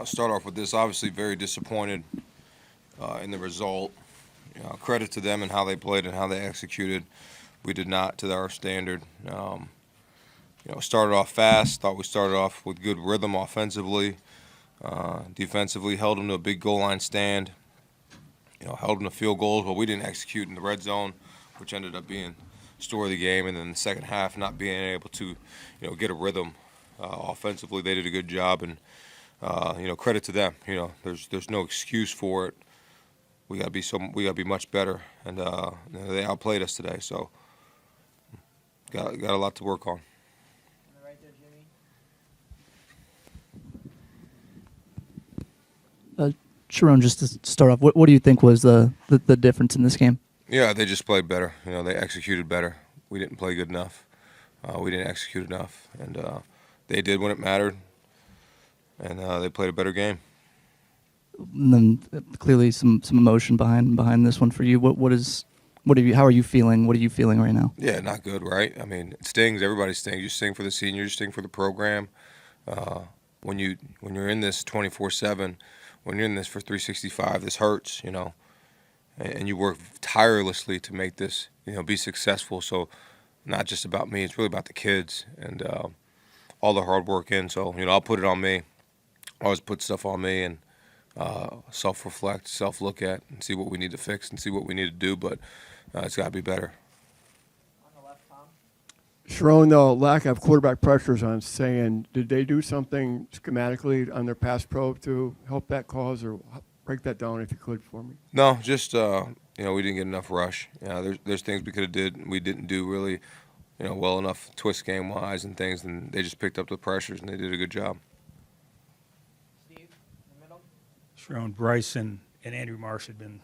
start off with this. Obviously, very disappointed in the result. Credit to them and how they played and how they executed. We did not to our standard. Started off fast. Thought we started off with good rhythm offensively. Defensively, held them to a big goal line stand. Held them to field goals, but we didn't execute in the red zone, which ended up being story of the game. And then the second half, not being able to, get a rhythm offensively. They did a good job, and credit to them. There's no excuse for it. We gotta be much better, and they outplayed us today. So got a lot to work on. Right there, Jimmy. Sherrone, just to start off, what do you think was the difference in this game? Yeah, they just played better. They executed better. We didn't play good enough. We didn't execute enough, and they did when it mattered, and they played a better game. And then clearly some emotion behind this one for you. How are you feeling? What are you feeling right now? Yeah, not good, right? I mean, it stings. Everybody stings. You sting for the seniors, you sting for the program. When you're in this 24/7, when you're in this for 365, this hurts, and you work tirelessly to make this, be successful. So, not just about me. It's really about the kids and all the hard work in. So, I'll put it on me. I always put stuff on me and self-reflect, self-look at, and see what we need to fix and see what we need to do. But it's got to be better. On the left, Tom. Sherrone, the lack of quarterback pressures, I'm saying, did they do something schematically on their pass pro to help that cause, or break that down if you could for me? No, just we didn't get enough rush. There's things we could have did. We didn't do really, well enough twist game wise and things, and they just picked up the pressures and they did a good job. Steve, in the middle. Sherrone, Bryce and Andrew Marsh had been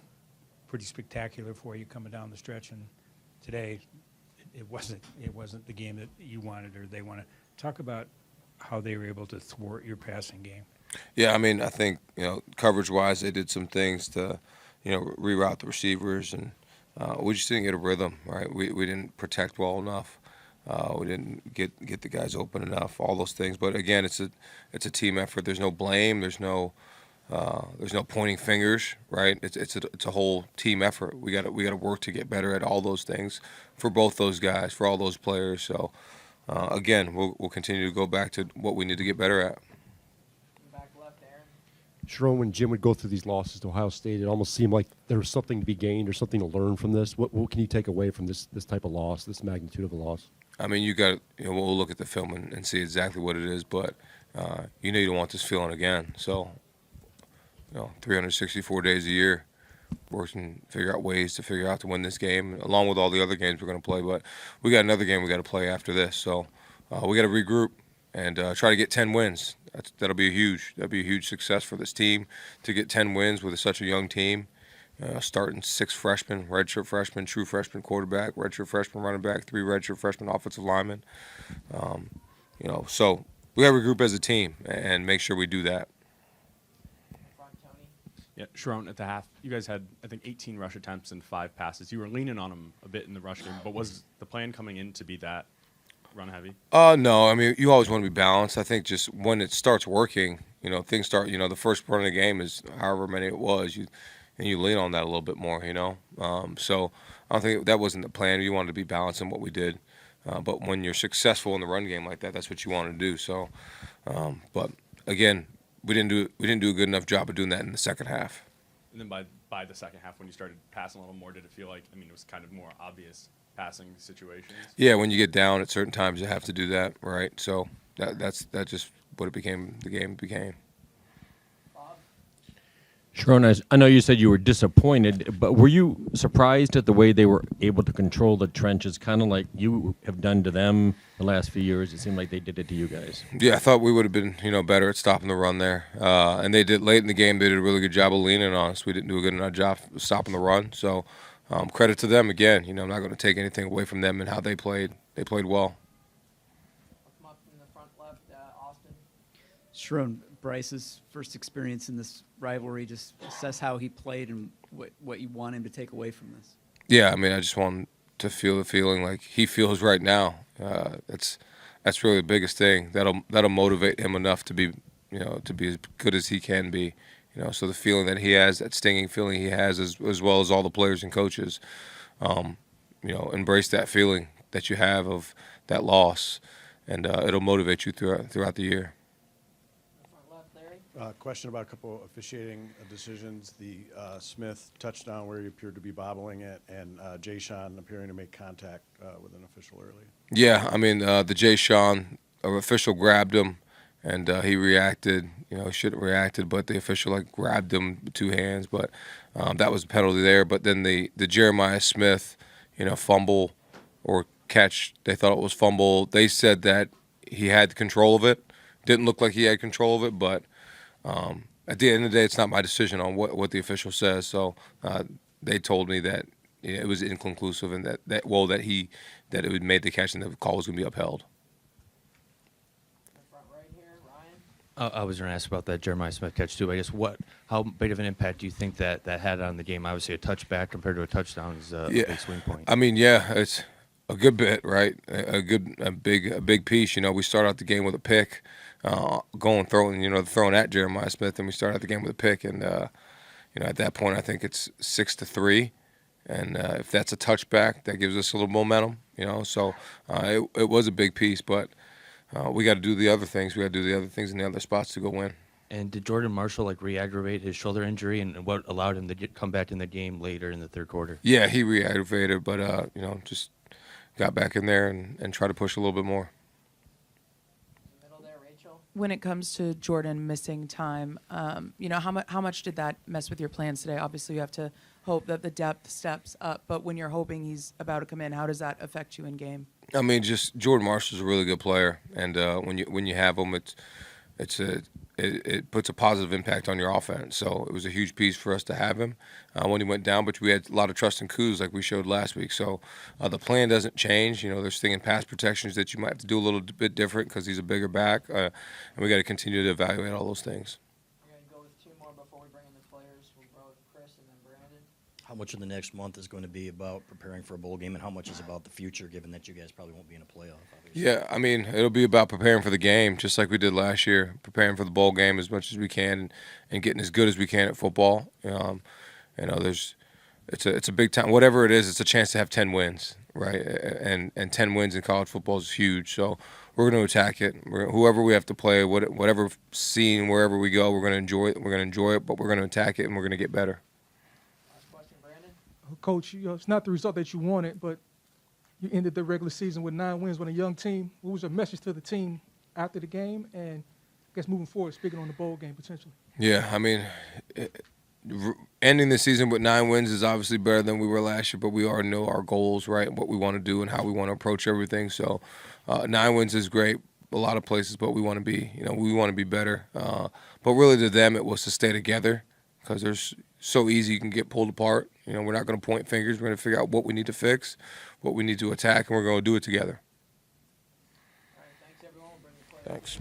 pretty spectacular for you coming down the stretch, and today it wasn't the game that you wanted or they wanted. Talk about how they were able to thwart your passing game. Yeah, I mean, I think coverage-wise, they did some things to reroute the receivers, and we just didn't get a rhythm. Right, we didn't protect well enough. We didn't get the guys open enough. All those things, but again, it's a team effort. There's no blame. There's no pointing fingers, right? It's a whole team effort. We got to work to get better at all those things for both those guys, for all those players. So again, we'll continue to go back to what we need to get better at. Back left, Aaron. Sherrone, when Jim would go through these losses to Ohio State, it almost seemed like there was something to be gained or something to learn from this. What can you take away from this type of loss, this magnitude of a loss? I mean, we'll look at the film and see exactly what it is, but you don't want this feeling again. So 364 days a year, working, figure out ways to win this game, along with all the other games we're going to play. But we got another game we got to play after this, so we got to regroup and try to get 10 wins. That'll be a huge success for this team to get 10 wins with such a young team. Starting 6 freshmen, redshirt freshman, true freshman quarterback, redshirt freshman running back, 3 redshirt freshman offensive linemen. So we got to regroup as a team and make sure we do that. Yeah, Sherrone, at the half, you guys had, I think, 18 rush attempts and 5 passes. You were leaning on them a bit in the rush game, but was the plan coming in to be that run heavy? No. I mean, you always want to be balanced. I think just when it starts working, things start, the first run of the game is however many it was, and you lean on that a little bit more, So I don't think that wasn't the plan. You wanted to be balanced in what we did. But when you're successful in the run game like that, that's what you want to do. So, but again, we didn't do a good enough job of doing that in the second half. And then by the second half, when you started passing a little more, did it feel like, it was kind of more obvious passing situations? Yeah, when you get down at certain times, you have to do that, right? So that's just what it became. The game became. Sherrone, I know you said you were disappointed, but were you surprised at the way they were able to control the trenches, kind of like you have done to them the last few years? It seemed like they did it to you guys. Yeah, I thought we would have been, better at stopping the run there. And they did late in the game. They did a really good job of leaning on us. We didn't do a good enough job stopping the run. So credit to them again. I'm not going to take anything away from them and how they played. They played well. Come up in the front left, Austin. Sherrone, Bryce's first experience in this rivalry, just assess how he played and what you want him to take away from this. Yeah, I mean, I just want him to feel the feeling like he feels right now. That's really the biggest thing. That'll motivate him enough to be to be as good as he can be. So the feeling that he has, that stinging feeling he has, as well as all the players and coaches, embrace that feeling that you have of that loss, and it'll motivate you throughout the year. Front left, Larry. Question about a couple officiating decisions. The Smith touchdown where he appeared to be bobbling it, and Jay Sean appearing to make contact with an official early. Yeah, I mean, the Jay Sean official grabbed him, and he reacted. He should have reacted, but the official grabbed him with two hands. But that was a penalty there. But then the Jeremiah Smith, fumble or catch, they thought it was fumble. They said that he had control of it. Didn't look like he had control of it, but at the end of the day, it's not my decision on what the official says. So they told me that it was inconclusive and that it would made the catch and the call was going to be upheld. In the front right here, Ryan. I was going to ask about that Jeremiah Smith catch too. I guess how big of an impact do you think that had on the game? Obviously, a touchback compared to a touchdown is a big swing point. I mean, yeah, it's a good bit, right? A big piece. We start out the game with a pick, throwing at Jeremiah Smith, and we start out the game with a pick, and at that point, I think it's 6-3, and if that's a touchback, that gives us a little momentum. So it was a big piece, but we got to do the other things. We got to do the other things in the other spots to go win. And did Jordan Marshall re-aggravate his shoulder injury, and what allowed him to come back in the game later in the third quarter? Yeah, he re-aggravated, but just got back in there and tried to push a little bit more. Middle there, Rachel. When it comes to Jordan missing time, how much did that mess with your plans today? Obviously, you have to hope that the depth steps up, but when you're hoping he's about to come in, how does that affect you in game? I mean, just Jordan Marshall's a really good player, and when you have him, it puts a positive impact on your offense. So it was a huge piece for us to have him when he went down, but we had a lot of trust in Kuz like we showed last week. So the plan doesn't change. There's things in pass protections that you might have to do a little bit different because he's a bigger back, and we got to continue to evaluate all those things. We're going to go with two more before we bring in the players. We'll go with Chris and then Brandon. How much of the next month is going to be about preparing for a bowl game, and how much is about the future, given that you guys probably won't be in a playoff? Obviously. Yeah, I mean, it'll be about preparing for the game, just like we did last year, preparing for the bowl game as much as we can and getting as good as we can at football. It's a big time. Whatever it is, it's a chance to have 10 wins, right? And 10 wins in college football is huge. So we're going to attack it. Whoever we have to play, whatever scene, wherever we go, we're going to enjoy it. We're going to enjoy it, but we're going to attack it, and we're going to get better. Last question, Brandon. Coach, it's not the result that you wanted, but you ended the regular season with 9 wins with a young team. What was your message to the team after the game, and I guess moving forward, speaking on the bowl game potentially? Yeah, I mean, ending the season with 9 wins is obviously better than we were last year, but we already know our goals, right, what we want to do and how we want to approach everything. So 9 wins is great a lot of places, but we want to be, we want to be better. But really to them, it was to stay together because there's so easy you can get pulled apart. We're not going to point fingers. We're going to figure out what we need to fix, what we need to attack, and we're going to do it together. All right, thanks, everyone. We'll bring the players. Thanks.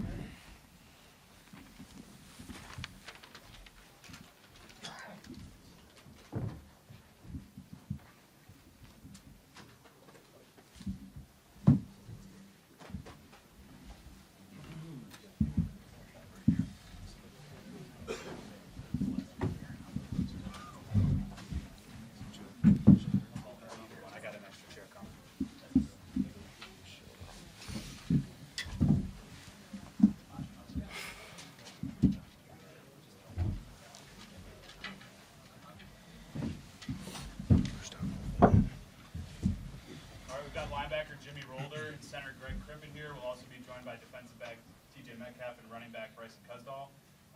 defensive back TJ Metcalf and running back Bryson Cusdahl.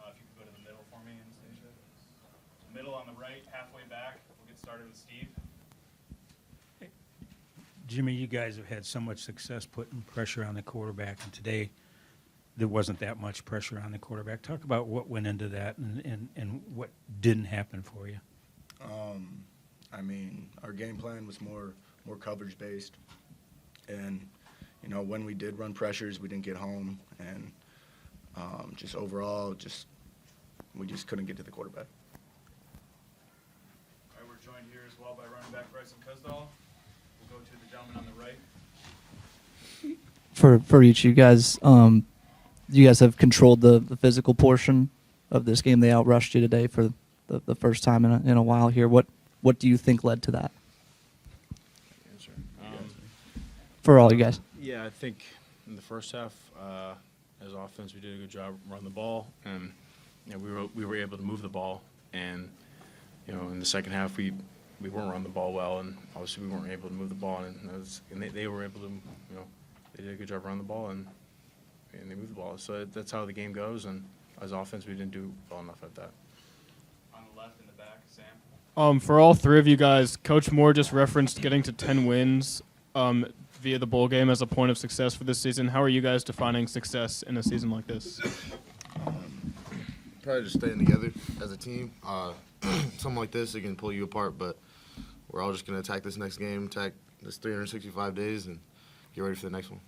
If you could go to the middle for me, Anastasia. Middle on the right, halfway back. We'll get started with Steve. Jimmy, you guys have had so much success putting pressure on the quarterback, and today there wasn't that much pressure on the quarterback. Talk about what went into that and what didn't happen for you. I mean, our game plan was more coverage based, and when we did run pressures, we didn't get home, and just overall, we just couldn't get to the quarterback. All right, we're joined here as well by running back Bryson Cusdahl. We'll go to the gentleman on the right. For each of you guys, you guys have controlled the physical portion of this game. They outrushed you today for the first time in a while here. What do you think led to that for all you guys? Yeah, I think in the first half, as offense, we did a good job running the ball, and we were able to move the ball. And in the second half, we weren't running the ball well, and obviously we weren't able to move the ball. And they were able to, they did a good job running the ball, and they moved the ball. So that's how the game goes. And as offense, we didn't do well enough at that. On the left in the back, Sam. For all three of you guys, Coach Moore just referenced getting to 10 wins via the bowl game as a point of success for this season. How are you guys defining success in a season like this? Probably just staying together as a team. Something like this, it can pull you apart, but we're all just going to attack this next game, attack this 365 days, and get ready for the next one.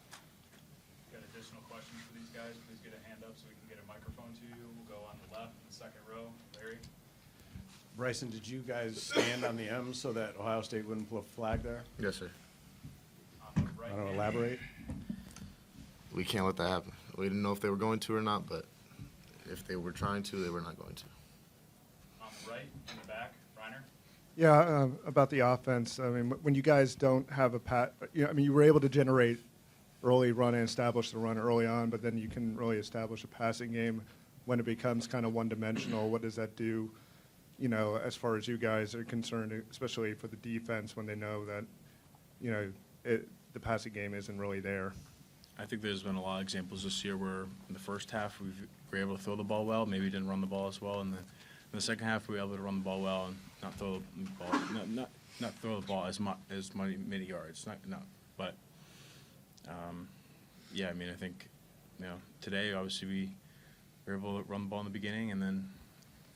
Got additional questions for these guys? Please get a hand up so we can get a microphone to you. We'll go on the left in the second row. Larry? Bryson, did you guys stand on the M so that Ohio State wouldn't put a flag there? Yes, sir. I don't elaborate. We can't let that happen. We didn't know if they were going to or not, but if they were trying to, they were not going to. On the right in the back, Reiner? Yeah, about the offense. I mean, when you guys don't have a you were able to generate early run and establish the run early on, but then you can really establish a passing game when it becomes kind of one-dimensional. What does that do, as far as you guys are concerned, especially for the defense when they know that, the passing game isn't really there? I think there's been a lot of examples this year where in the first half we were able to throw the ball well, maybe didn't run the ball as well, and then in the second half we were able to run the ball well and not throw the ball, not throw the ball as many yards. But yeah, I mean, I think today obviously we were able to run the ball in the beginning, and then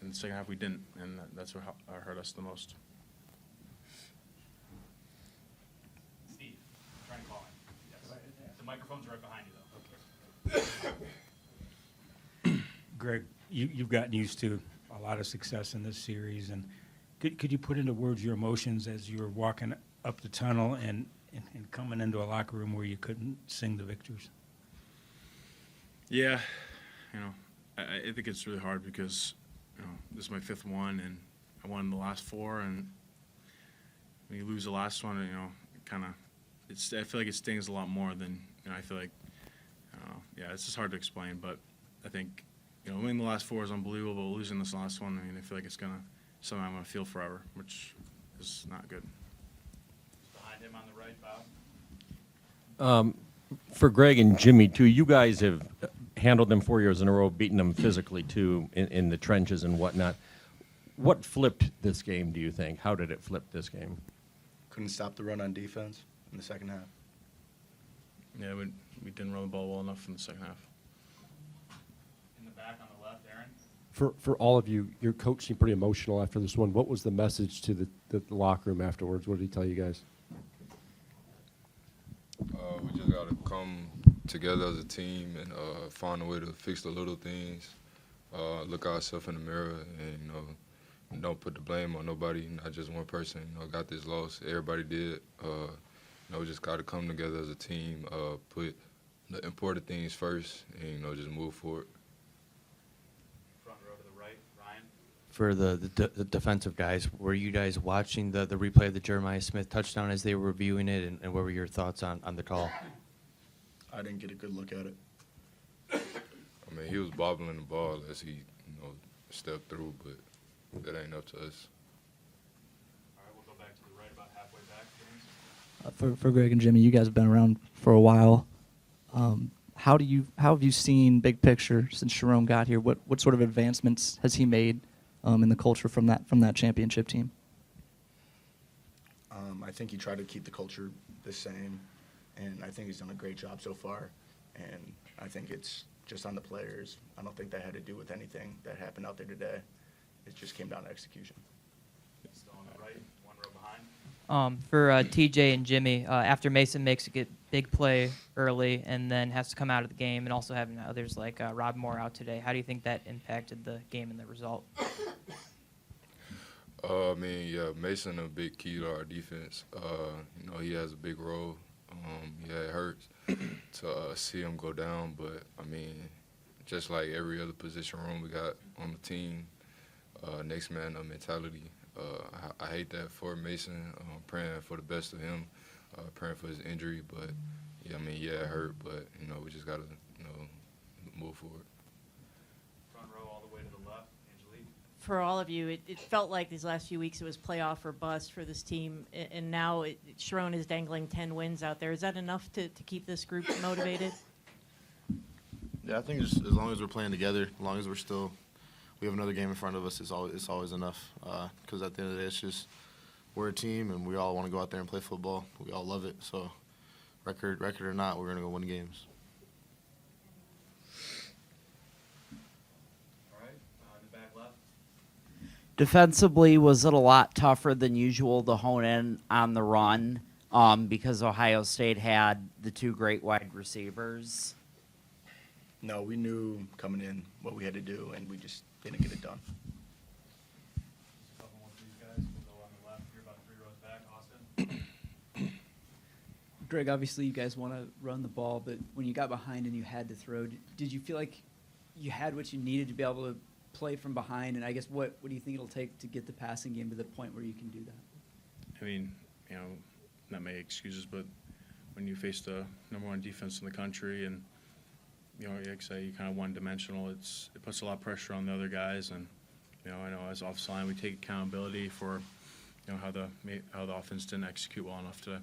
in the second half we didn't, and that's what hurt us the most. Steve, I'm trying to call him. Yes. The microphone's right behind you, though. Okay. Greg, you've gotten used to a lot of success in this series, and could you put into words your emotions as you were walking up the tunnel and coming into a locker room where you couldn't sing the victors? Yeah, I think it's really hard because this is my fifth one, and I won the last four, and when you lose the last one, I feel like it stings a lot more than I feel like. It's just hard to explain, but I think winning the last four is unbelievable. But losing this last one, I feel like it's something I'm gonna feel forever, which is not good. Behind him on the right, Bob. For Greg and Jimmy, too, you guys have handled them 4 years in a row, beaten them physically, too, in the trenches and whatnot. What flipped this game, do you think? How did it flip this game? Couldn't stop the run on defense in the second half. Yeah, we didn't run the ball well enough in the second half. In the back on the left, Aaron? For all of you, your coach seemed pretty emotional after this one. What was the message to the locker room afterwards? What did he tell you guys? We just got to come together as a team and find a way to fix the little things, look ourselves in the mirror, and don't put the blame on nobody, not just one person. Got this loss. Everybody did. We just got to come together as a team, put the important things first, and just move forward. Front row to the right, Ryan? For the defensive guys, were you guys watching the replay of the Jeremiah Smith touchdown as they were reviewing it, and what were your thoughts on the call? I didn't get a good look at it. I mean, he was bobbling the ball as he, stepped through, but that ain't up to us. All right, we'll go back to the right, about halfway back, James. For Greg and Jimmy, you guys have been around for a while. How have you seen big picture since Sherrone got here? What sort of advancements has he made in the culture from that championship team? I think he tried to keep the culture the same, and I think he's done a great job so far. And I think it's just on the players. I don't think that had to do with anything that happened out there today. It just came down to execution. Still on the right, one row behind. For TJ and Jimmy, after Mason makes a big play early and then has to come out of the game, and also having others like Rob Moore out today, how do you think that impacted the game and the result? Mason a big key to our defense. He has a big role. It hurts to see him go down, but just like every other position room we got on the team, next man up mentality. I hate that for Mason. Praying for the best of him, praying for his injury. But yeah, I mean, yeah, it hurt, but we just gotta move forward. Front row all the way to the left, Angelique. For all of you, it felt like these last few weeks it was playoff or bust for this team, and now Sherrone is dangling 10 wins out there. Is that enough to keep this group motivated? Yeah, I think just as long as we're playing together, as long as we have another game in front of us, it's always enough. Because at the end of the day, it's just we're a team and we all want to go out there and play football. We all love it. So record or not, we're gonna go win games. All right, in the back left. Defensively, was it a lot tougher than usual to hone in on the run because Ohio State had the two great wide receivers? No, we knew coming in what we had to do, and we just didn't get it done. Couple more for these guys. We'll go on the left here, about 3 rows back. Austin. Greg, obviously you guys want to run the ball, but when you got behind and you had to throw, did you feel like you had what you needed to be able to play from behind? And I guess what do you think it'll take to get the passing game to the point where you can do that? I mean, not many excuses, but when you face the #1 defense in the country and, like I say, you're kind of one-dimensional, it puts a lot of pressure on the other guys. And, I know as offensive line, we take accountability for, how the offense didn't execute well enough today.